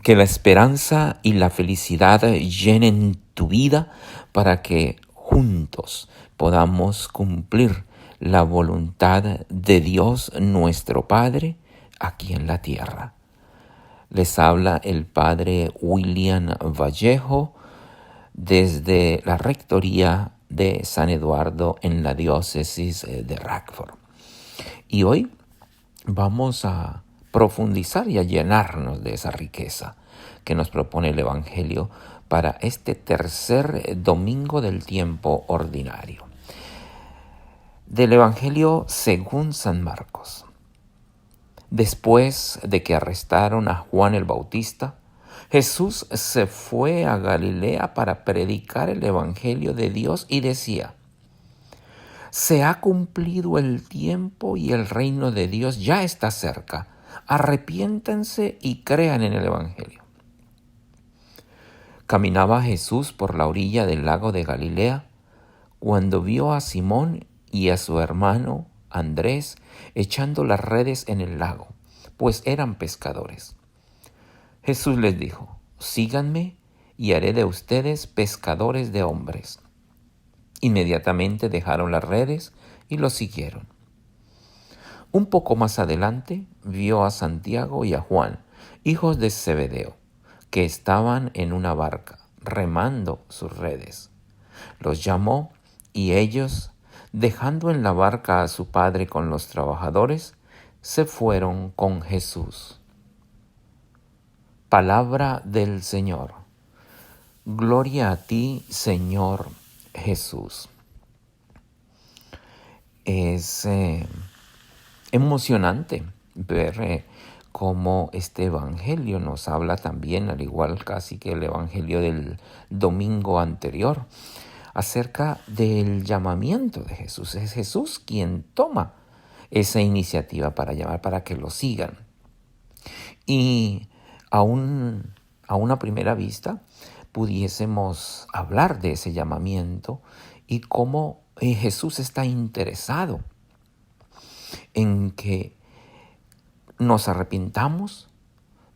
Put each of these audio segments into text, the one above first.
Que la esperanza y la felicidad llenen tu vida para que juntos podamos cumplir la voluntad de Dios nuestro Padre aquí en la tierra. Les habla el Padre William Vallejo desde la Rectoría de San Eduardo en la Diócesis de Rockford. Y hoy vamos a profundizar y a llenarnos de esa riqueza que nos propone el Evangelio para este tercer domingo del tiempo ordinario. Del Evangelio según San Marcos. Después de que arrestaron a Juan el Bautista, Jesús se fue a Galilea para predicar el Evangelio de Dios y decía: se ha cumplido el tiempo y el reino de Dios ya está cerca. Arrepiéntanse y crean en el Evangelio. Caminaba Jesús por la orilla del lago de Galilea cuando vio a Simón y a su hermano Andrés echando las redes en el lago, pues eran pescadores. Jesús les dijo: síganme y haré de ustedes pescadores de hombres. Inmediatamente dejaron las redes y lo siguieron. Un poco más adelante vio a Santiago y a Juan, hijos de Zebedeo, que estaban en una barca, remando sus redes. Los llamó y ellos, dejando en la barca a su padre con los trabajadores, se fueron con Jesús. Palabra del Señor. Gloria a ti, Señor Jesús. Es emocionante ver cómo este evangelio nos habla también, al igual casi que el evangelio del domingo anterior, acerca del llamamiento de Jesús. Es Jesús quien toma esa iniciativa para llamar, para que lo sigan. Y a una primera vista pudiésemos hablar de ese llamamiento y cómo Jesús está interesado en que nos arrepintamos,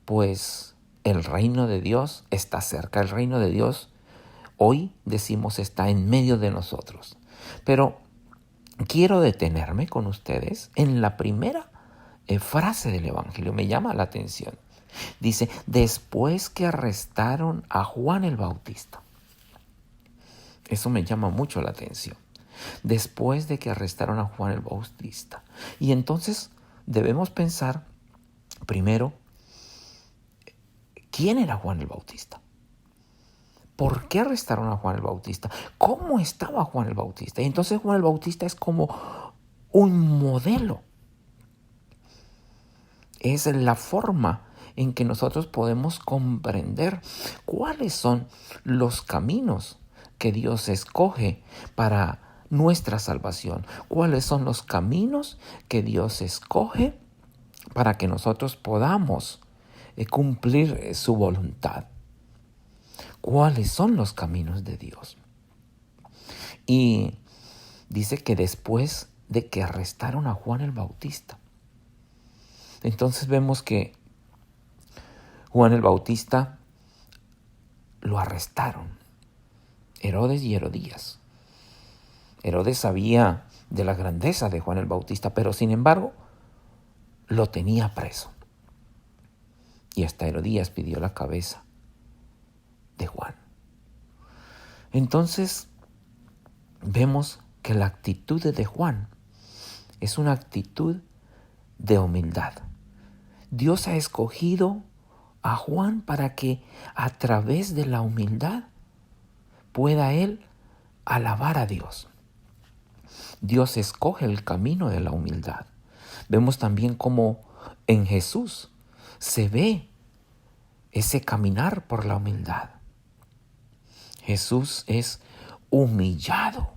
pues el reino de Dios está cerca. El reino de Dios, hoy decimos, está en medio de nosotros. Pero quiero detenerme con ustedes en la primera frase del Evangelio. Me llama la atención. Dice: después que arrestaron a Juan el Bautista. Eso me llama mucho la atención. Después de que arrestaron a Juan el Bautista. Y entonces debemos pensar primero, ¿quién era Juan el Bautista? ¿Por qué arrestaron a Juan el Bautista? ¿Cómo estaba Juan el Bautista? Y entonces Juan el Bautista es como un modelo. Es la forma en que nosotros podemos comprender cuáles son los caminos que Dios escoge para nuestra salvación. Cuáles son los caminos que Dios escoge para que nosotros podamos cumplir su voluntad. ¿Cuáles son los caminos de Dios? Y dice que después de que arrestaron a Juan el Bautista, entonces vemos que Juan el Bautista lo arrestaron. Herodes y Herodías. Herodes sabía de la grandeza de Juan el Bautista, pero sin embargo lo tenía preso. Y hasta Herodías pidió la cabeza de Juan. Entonces vemos que la actitud de Juan es una actitud de humildad. Dios ha escogido a Juan para que a través de la humildad pueda él alabar a Dios. Dios escoge el camino de la humildad. Vemos también cómo en Jesús se ve ese caminar por la humildad. Jesús es humillado.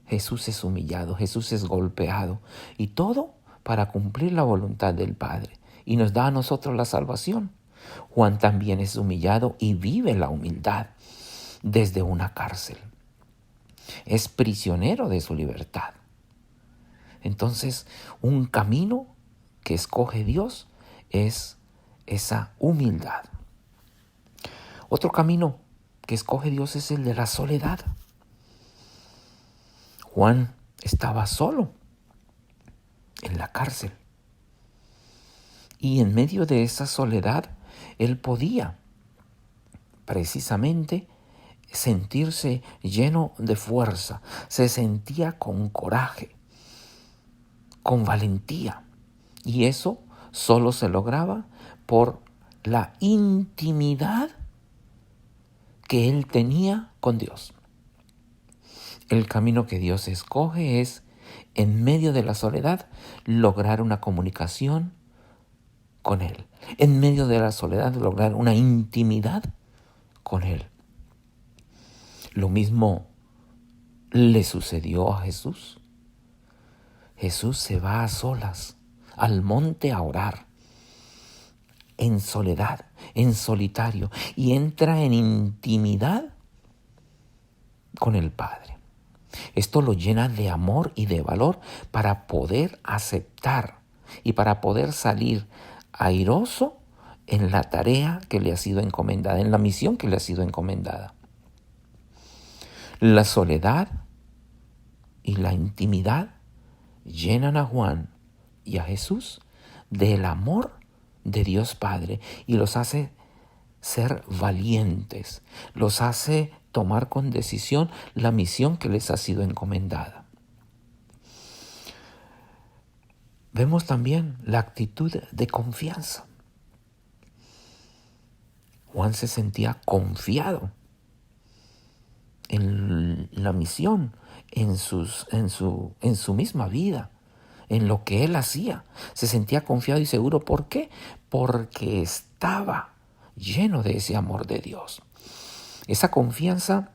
Jesús es humillado, Jesús es golpeado. Y todo para cumplir la voluntad del Padre. Y nos da a nosotros la salvación. Juan también es humillado y vive la humildad desde una cárcel. Es prisionero de su libertad. Entonces, un camino que escoge Dios es esa humildad. Otro camino que escoge Dios es el de la soledad. Juan estaba solo en la cárcel. Y en medio de esa soledad, él podía precisamente sentirse lleno de fuerza. Se sentía con coraje, con valentía. Y eso solo se lograba por la intimidad que él tenía con Dios. El camino que Dios escoge es, en medio de la soledad, lograr una comunicación con Él. En medio de la soledad, lograr una intimidad con Él. Lo mismo le sucedió a Jesús. Jesús se va a solas al monte a orar, en soledad, en solitario, y entra en intimidad con el Padre. Esto lo llena de amor y de valor para poder aceptar y para poder salir airoso en la tarea que le ha sido encomendada, en la misión que le ha sido encomendada. La soledad y la intimidad llenan a Juan y a Jesús del amor de Dios Padre y los hace ser valientes, los hace tomar con decisión la misión que les ha sido encomendada. Vemos también la actitud de confianza. Juan se sentía confiado en la misión, en su misma vida, en lo que él hacía. Se sentía confiado y seguro. ¿Por qué? Porque estaba lleno de ese amor de Dios. Esa confianza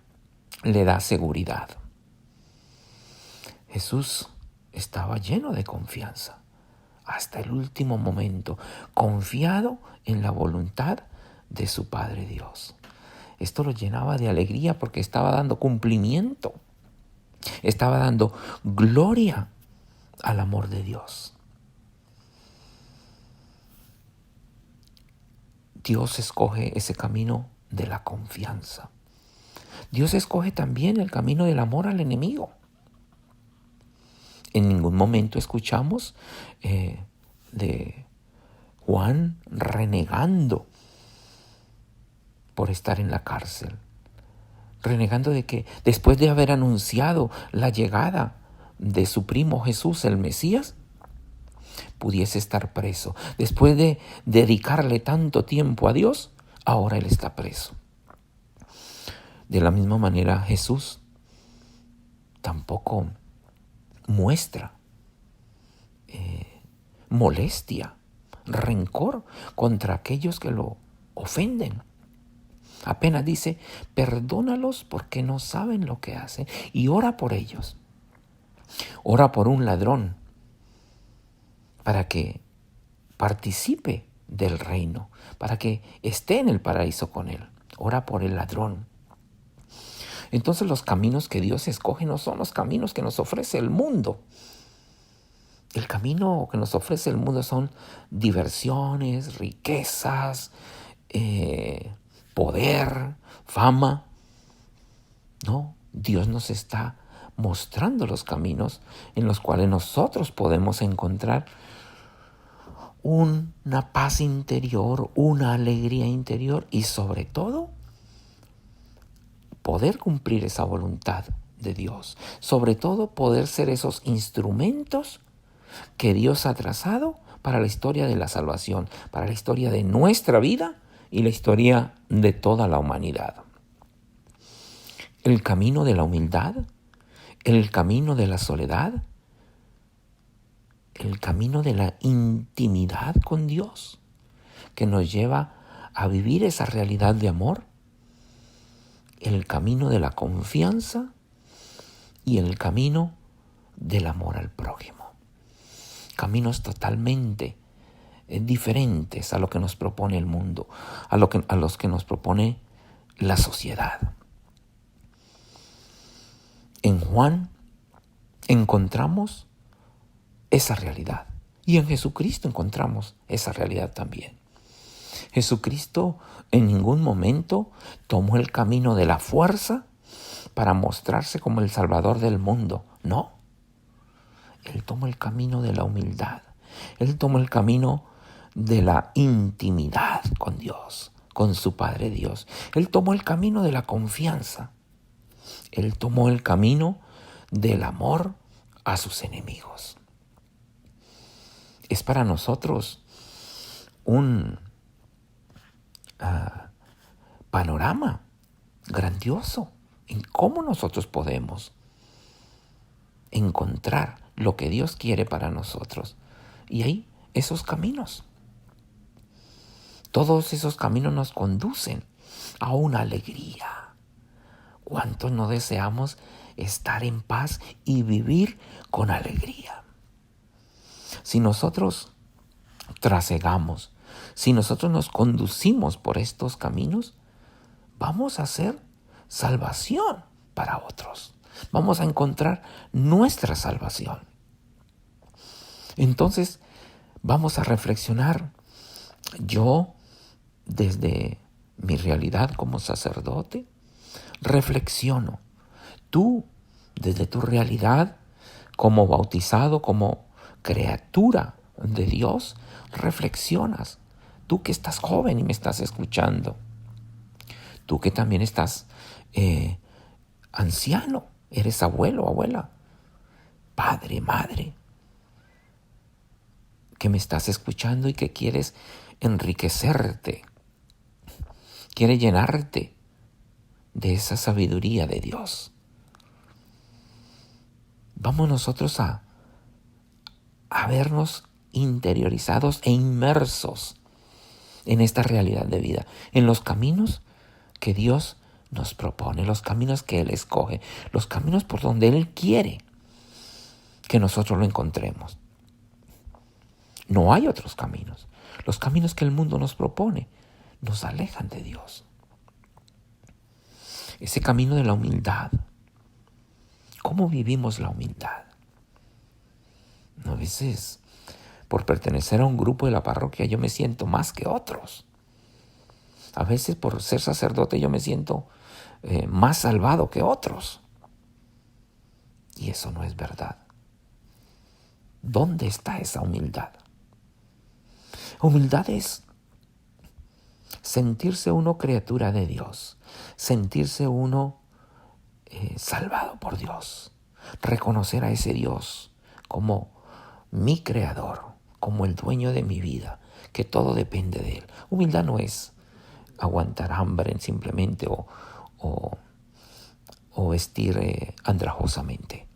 le da seguridad. Jesús estaba lleno de confianza hasta el último momento, confiado en la voluntad de su Padre Dios. Esto lo llenaba de alegría porque estaba dando cumplimiento, estaba dando gloria al amor de Dios. Dios escoge ese camino de la confianza. Dios escoge también el camino del amor al enemigo. En ningún momento escuchamos de Juan renegando por estar en la cárcel. Renegando de que después de haber anunciado la llegada de su primo Jesús, el Mesías, pudiese estar preso. Después de dedicarle tanto tiempo a Dios, ahora él está preso. De la misma manera, Jesús tampoco muestra molestia, rencor contra aquellos que lo ofenden. Apenas dice, perdónalos porque no saben lo que hacen, y ora por ellos. Ora por un ladrón para que participe del reino, para que esté en el paraíso con él. Ora por el ladrón. Entonces los caminos que Dios escoge no son los caminos que nos ofrece el mundo. El camino que nos ofrece el mundo son diversiones, riquezas, poder, fama. No, Dios nos está mostrando los caminos en los cuales nosotros podemos encontrar una paz interior, una alegría interior y sobre todo poder cumplir esa voluntad de Dios. Sobre todo poder ser esos instrumentos que Dios ha trazado para la historia de la salvación, para la historia de nuestra vida y la historia de toda la humanidad. El camino de la humildad, el camino de la soledad, el camino de la intimidad con Dios, que nos lleva a vivir esa realidad de amor, el camino de la confianza y el camino del amor al prójimo. Caminos totalmente diferentes a lo que nos propone el mundo, a los que nos propone la sociedad. En Juan encontramos esa realidad y en Jesucristo encontramos esa realidad también. Jesucristo en ningún momento tomó el camino de la fuerza para mostrarse como el Salvador del mundo. No, Él tomó el camino de la humildad. Él tomó el camino de la intimidad con Dios, con su Padre Dios. Él tomó el camino de la confianza. Él tomó el camino del amor a sus enemigos. Es para nosotros un panorama grandioso en cómo nosotros podemos encontrar lo que Dios quiere para nosotros. Y ahí, esos caminos. Todos esos caminos nos conducen a una alegría. ¿Cuántos no deseamos estar en paz y vivir con alegría? Si nosotros trasegamos, si nosotros nos conducimos por estos caminos, vamos a hacer salvación para otros. Vamos a encontrar nuestra salvación. Entonces, vamos a reflexionar. Yo, desde mi realidad como sacerdote, reflexiono. Tú, desde tu realidad como bautizado, como criatura de Dios, reflexionas. Tú que estás joven y me estás escuchando. Tú que también estás anciano, eres abuelo, abuela, padre, madre, que me estás escuchando y que quieres enriquecerte, quieres llenarte de esa sabiduría de Dios. Vamos nosotros a vernos interiorizados e inmersos en esta realidad de vida, en los caminos que Dios nos propone, los caminos que Él escoge, los caminos por donde Él quiere que nosotros lo encontremos. No hay otros caminos. Los caminos que el mundo nos propone nos alejan de Dios. Ese camino de la humildad. ¿Cómo vivimos la humildad? A veces, por pertenecer a un grupo de la parroquia, yo me siento más que otros. A veces, por ser sacerdote, yo me siento más salvado que otros. Y eso no es verdad. ¿Dónde está esa humildad? Humildad es sentirse uno criatura de Dios, sentirse uno salvado por Dios, reconocer a ese Dios como mi creador, como el dueño de mi vida, que todo depende de Él. Humildad no es aguantar hambre simplemente o vestir andrajosamente.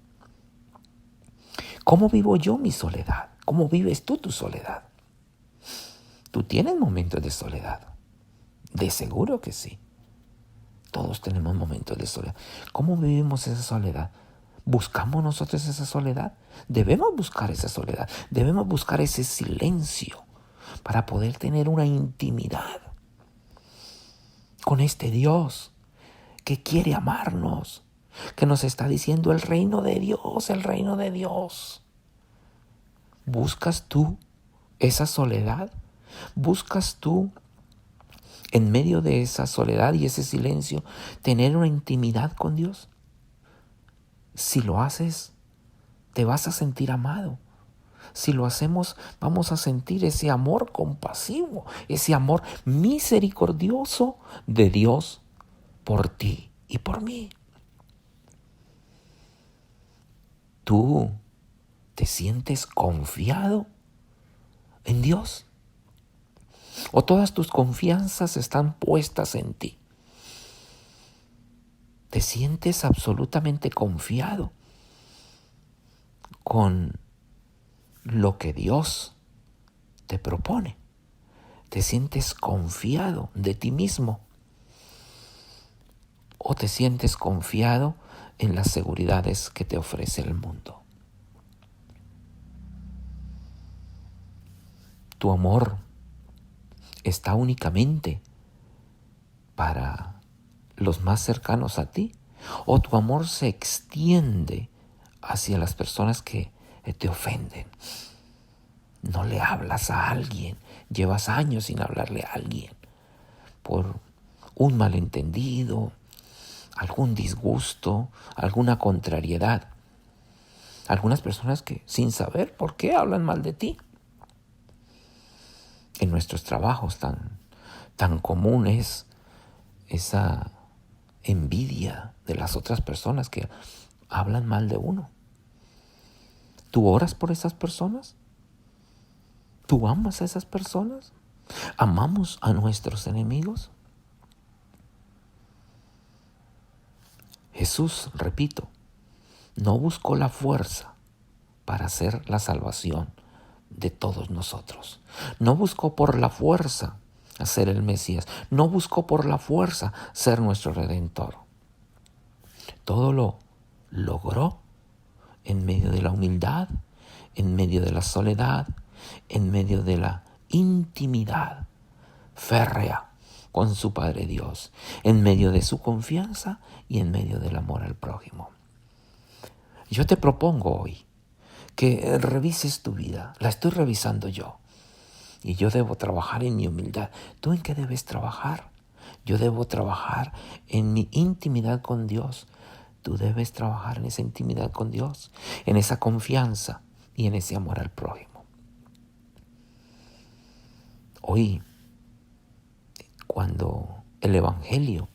¿Cómo vivo yo mi soledad? ¿Cómo vives tú tu soledad? ¿Tú tienes momentos de soledad? De seguro que sí. Todos tenemos momentos de soledad. ¿Cómo vivimos esa soledad? ¿Buscamos nosotros esa soledad? Debemos buscar esa soledad. Debemos buscar ese silencio para poder tener una intimidad con este Dios que quiere amarnos, que nos está diciendo el reino de Dios, el reino de Dios. ¿Buscas tú esa soledad? ¿Buscas tú, en medio de esa soledad y ese silencio, tener una intimidad con Dios? Si lo haces, te vas a sentir amado. Si lo hacemos, vamos a sentir ese amor compasivo, ese amor misericordioso de Dios por ti y por mí. ¿Tú te sientes confiado en Dios? ¿O todas tus confianzas están puestas en ti? ¿Te sientes absolutamente confiado con lo que Dios te propone? ¿Te sientes confiado de ti mismo? ¿O te sientes confiado en las seguridades que te ofrece el mundo? Tu amor está únicamente para los más cercanos a ti, o tu amor se extiende hacia las personas que te ofenden. No le hablas a alguien llevas años sin hablarle a alguien por un malentendido, algún disgusto, alguna contrariedad. Algunas personas que sin saber por qué hablan mal de ti. En nuestros trabajos tan común es esa envidia de las otras personas que hablan mal de uno. ¿Tú oras por esas personas? ¿Tú amas a esas personas? ¿Amamos a nuestros enemigos? Jesús, repito, no buscó la fuerza para hacer la salvación de todos nosotros. No buscó por la fuerza ser el Mesías. No buscó por la fuerza ser nuestro Redentor. Todo lo logró en medio de la humildad, en medio de la soledad, en medio de la intimidad férrea con su Padre Dios, en medio de su confianza y en medio del amor al prójimo. Yo te propongo hoy que revises tu vida. La estoy revisando yo. Y yo debo trabajar en mi humildad. ¿Tú en qué debes trabajar? Yo debo trabajar en mi intimidad con Dios. Tú debes trabajar en esa intimidad con Dios, en esa confianza y en ese amor al prójimo. Hoy, cuando el Evangelio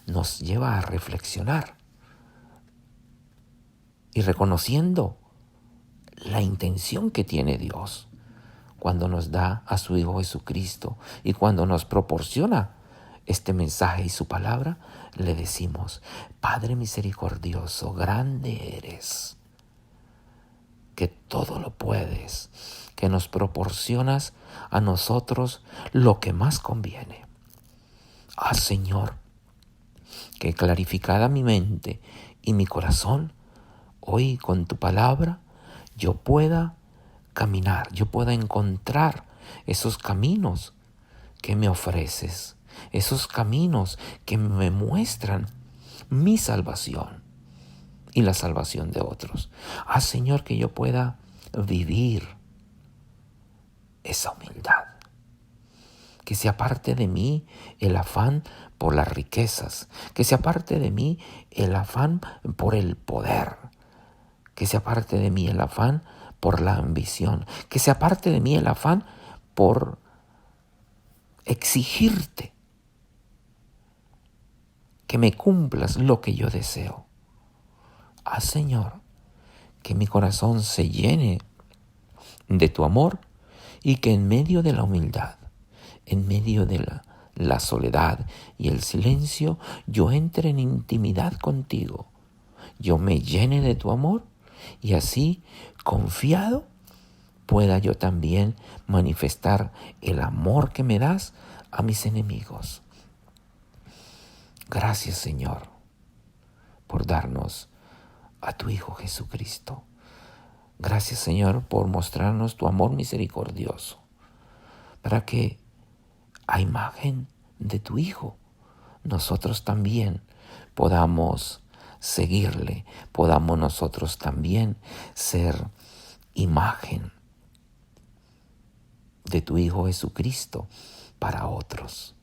nos lleva a reflexionar y reconociendo la intención que tiene Dios cuando nos da a su Hijo Jesucristo y cuando nos proporciona este mensaje y su palabra, le decimos: Padre misericordioso, grande eres, que todo lo puedes, que nos proporcionas a nosotros lo que más conviene. Señor, que clarificada mi mente y mi corazón, hoy con tu palabra yo pueda caminar, yo pueda encontrar esos caminos que me ofreces, esos caminos que me muestran mi salvación y la salvación de otros. Señor, que yo pueda vivir esa humildad, que se aparte de mí el afán por las riquezas, que se aparte de mí el afán por el poder, que se aparte de mí el afán por la ambición, que se aparte de mí el afán por exigirte que me cumplas lo que yo deseo. Señor, que mi corazón se llene de tu amor y que en medio de la humildad, en medio de la soledad y el silencio, yo entre en intimidad contigo, yo me llene de tu amor y así, confiado, pueda yo también manifestar el amor que me das a mis enemigos. Gracias, Señor, por darnos a tu Hijo Jesucristo. Gracias, Señor, por mostrarnos tu amor misericordioso, para que a imagen de tu Hijo nosotros también podamos seguirle, podamos nosotros también ser imagen de tu Hijo Jesucristo para otros.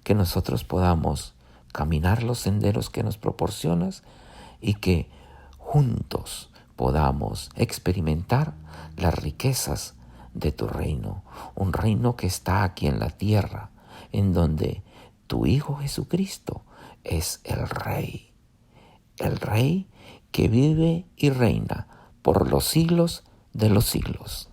Que nosotros podamos caminar los senderos que nos proporcionas y que juntos podamos experimentar las riquezas de tu reino, un reino que está aquí en la tierra, en donde tu Hijo Jesucristo es el Rey que vive y reina por los siglos de los siglos.